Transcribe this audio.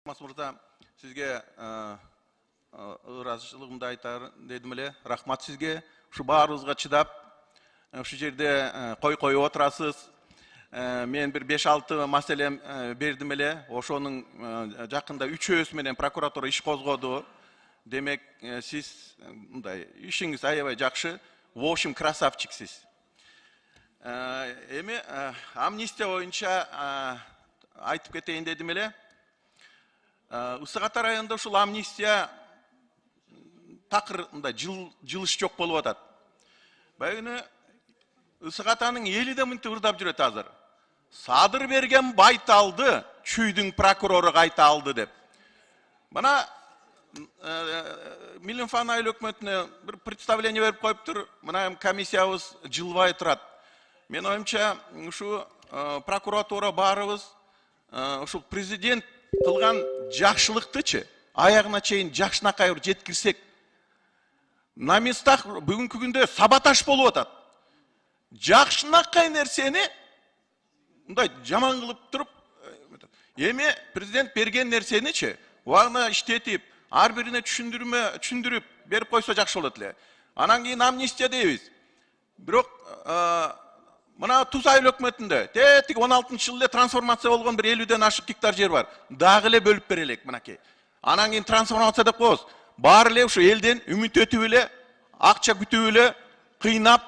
Мұрза, сізге ыразышылығымды айтар дедім әле. Рахмат сізге. Шу барыңызға чыдап, шу жерде қой отырасыз. Мен бір 5-6 мәселем бердім әле. Ошоның жақында 3 менен прокуратура иш қозғоду. Демек, сіз ишиңиз аябай жакшы. В общем, красавчиксиз. Эми амнистия боюнча айтып кетейин дедим эле. Ысык Ата районунда ушул амнистия такыр жылыш жок болуп атат. Баягы Ысык Атанын эли да мынтип ырдап жүрөт азыр. Садыр берген байталды чүйдүн прокурору кайта алды деп. Мына Милинфан айыл өкмөтүнө бир представление берип коюптур. Мына комиссиябыз жылбай турат. Мен оюмча ушу прокуратура барыбыз ушу президент кылган жакшылыктычы аягына чейин жакшынакай жеткирсек, на местах бүгүнкү күндө саботаж болуп атат. Жакшынакай нерсени мындай жаман кылып туруп, эми президент берген нерсеничи убагына иштетип, ар бирине түшүндүрүп берип койсо жакшы болот эле. Анан кийин амнистия дейбиз. Бирок мына Туз айыл өкмөтүндө тетик 16-жылы эле трансформация болгон бир 50-ден ашык гектар жер бар. Дагы эле бөлүп берелек мынакей. Анан кийин трансформация деп коебуз. Баары эле ушу элден үмүт өтүп эле, акча күтүп эле, кыйнап